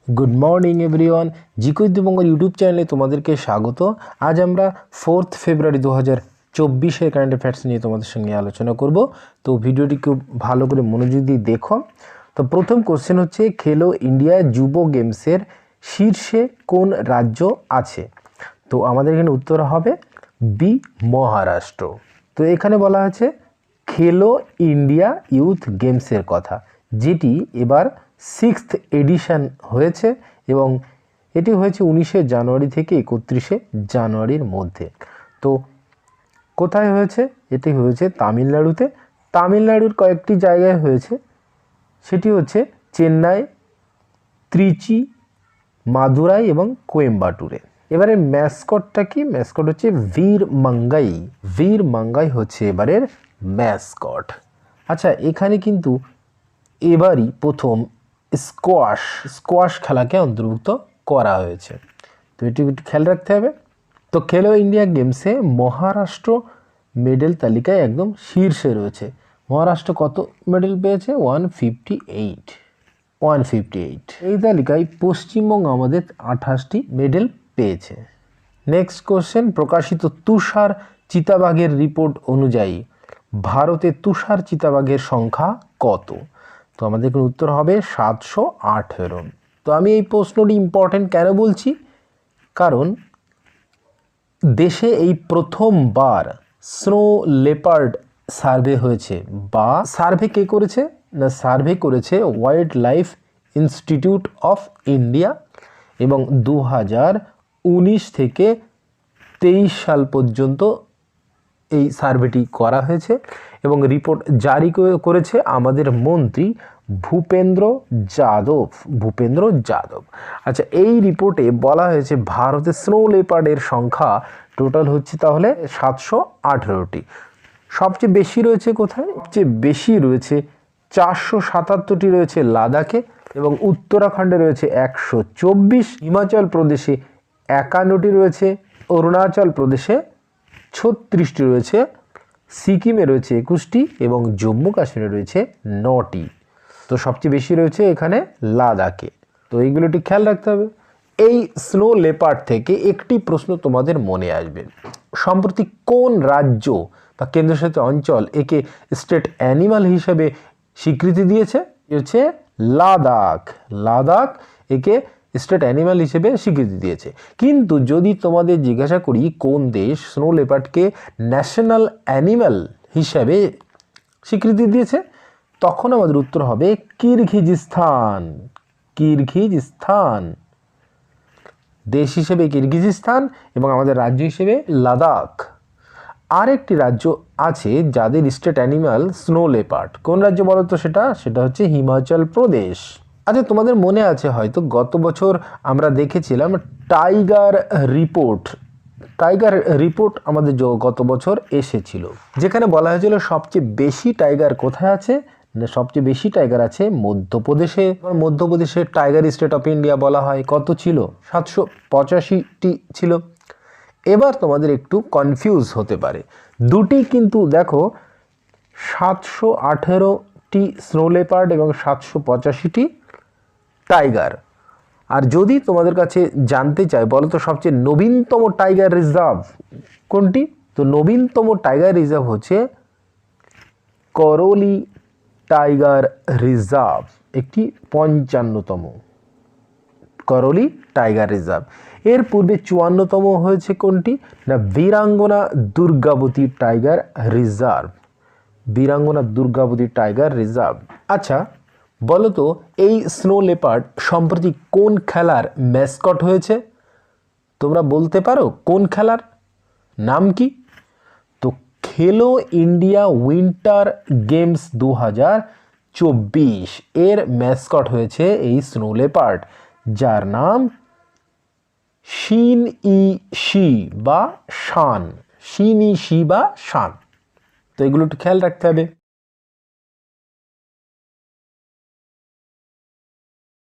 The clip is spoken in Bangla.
গুড মর্নিং এভরিওয়ান, জিকো বঙ্গল ইউটিউব চ্যানেলে তোমাদেরকে স্বাগত। আজ আমরা 4 ফেব্রুয়ারি 2024 কারেন্ট অ্যাফেয়ার্স নিয়ে তোমাদের সঙ্গে আলোচনা করব। তো ভিডিওটি খুব ভালো করে মনোযোগ দিয়ে দেখো। তো প্রথম কোশ্চেন হচ্ছে, খেলো ইন্ডিয়া যুব গেমসের শীর্ষে কোন রাজ্য আছে? তো আমাদের এখানে উত্তর হবে বি, মহারাষ্ট্র। তো এখানে বলা আছে খেলো ইন্ডিয়া ইউথ গেমসের কথা, যেটি এবার 6th এডিশন হয়েছে এবং এটি হয়েছে 19শে জানুয়ারি থেকে 31শে জানুয়ারির মধ্যে। তো কোথায় হয়েছে? এটি হয়েছে তামিলনাড়ুতে। তামিলনাড়ুর কয়েকটি জায়গায় হয়েছে, সেটি হচ্ছে চেন্নাই, ত্রিচি, মাদুরাই এবং কোয়েম্বাটুরে। এবারে ম্যাসকটটা কি? ম্যাসকট হচ্ছে বীর মাঙ্গাই। বীর মাঙ্গাই হচ্ছে এবারের ম্যাসকট। আচ্ছা, এখানে কিন্তু এবারই প্রথম স্কোয়াশ খেলাকে অন্তর্ভুক্ত করা হয়েছে, তো এটি একটু খেয়াল রাখতে হবে। তো খেলো ইন্ডিয়া গেমসে মহারাষ্ট্র মেডেল তালিকায় একদম শীর্ষে রয়েছে। মহারাষ্ট্র কত মেডেল পেয়েছে? 158। এই তালিকায় পশ্চিমবঙ্গ আমাদের 28টি মেডেল পেয়েছে। নেক্সট কোশ্চেন, প্রকাশিত তুষার চিতাবাঘের রিপোর্ট অনুযায়ী ভারতে তুষার চিতাবাঘের সংখ্যা কত? তো আমাদের উত্তর হবে 718। তো আমি এই প্রশ্নটি ইম্পর্টেন্ট কেন বলছি, কারণ দেশে এই প্রথমবার স্নো লেপার্ড সার্ভে হয়েছে। বা সার্ভে কে করেছে? না, সার্ভে করেছে wild life institute of India এবং 2019 থেকে 23 সাল পর্যন্ত এই সার্ভেটি করা হয়েছে এবং রিপোর্ট জারি করেছে আমাদের মন্ত্রী ভূপেন্দ্র যাদব। আচ্ছা, এই রিপোর্টে বলা হয়েছে ভারতে স্নো লেপার্ডের সংখ্যা টোটাল হচ্ছে তাহলে 718টি। সবচেয়ে বেশি রয়েছে কোথায়? সবচেয়ে বেশি রয়েছে 477টি রয়েছে লাদাখে এবং উত্তরাখণ্ডে রয়েছে 124, হিমাচল প্রদেশে 51টি রয়েছে, অরুণাচল প্রদেশে 36টি রয়েছে, সিকিমে রয়েছে 21টি এবং জম্মু কাশ্মীরে রয়েছে 9টি। তো সবচেয়ে বেশি রয়েছে এখানে লাদাখে। তো এইগুলোটি খেয়াল রাখতে হবে। এই স্নো লেপার্ড থেকে একটি প্রশ্ন তোমাদের মনে আসবে, সম্প্রতি কোন রাজ্য বা কেন্দ্রশাসিত অঞ্চল একে স্টেট অ্যানিমাল হিসেবে স্বীকৃতি দিয়েছে? হচ্ছে লাদাখ একে স্টেট অ্যানিমাল হিসেবে স্বীকৃতি দিয়েছে। কিন্তু যদি তোমাদের জিজ্ঞাসা করি কোন দেশ স্নো লেপার্ডকে ন্যাশনাল অ্যানিমাল হিসাবে স্বীকৃতি দিয়েছে, তখন আমাদের উত্তর হবে কিরগিজস্তান। দেশ হিসেবে কিরগিজস্তান এবং আমাদের রাজ্য হিসেবে লাদাখ। আরেকটি রাজ্য আছে যাদের স্টেট অ্যানিমাল স্নো লেপার্ড। কোন রাজ্য বলো তো? সেটা হচ্ছে হিমাচল প্রদেশ। আচ্ছা, তোমাদের মনে আছে হয়তো গত বছর আমরা দেখেছিলাম টাইগার রিপোর্ট আমাদের গত বছর এসেছিল, যেখানে বলা হয়েছিল সবচেয়ে বেশি টাইগার কোথায় আছে। সবচেয়ে বেশি টাইগার আছে মধ্যপ্রদেশে। মধ্যপ্রদেশের টাইগার স্টেট অফ ইন্ডিয়া বলা হয়। কত ছিল? 785টি ছিল। এবার তোমাদের একটু কনফিউজ হতে পারে, দুটি কিন্তু দেখো 718টি স্নো লেপার্ড এবং 785টি টাইগার। আর যদি তোমাদের কাছে জানতে চাই, বলো তো সবচেয়ে নবীনতম টাইগার রিজার্ভ কোনটি? তো নবীনতম টাইগার রিজার্ভ হচ্ছে করোলি টাইগার রিজার্ভ, একটি 55তম করোলি টাইগার রিজার্ভ। এর পূর্বে 54তম হয়েছে কোনটি? না, বীরাঙ্গনা দুর্গাবতী টাইগার রিজার্ভ। আচ্ছা, বলো তো এই স্নো লেপার্ড সম্প্রতি কোন খেলার ম্যাসকট হয়েছে? তোমরা বলতে পারো কোন খেলার নাম কি? তো খেলো ইন্ডিয়া উইন্টার গেমস 2024 এর ম্যাসকট হয়েছে এই স্নো লেপার্ড, যার নাম শিন-ই-শি বা শান। তো এগুলো একটু খেয়াল রাখতে হবে।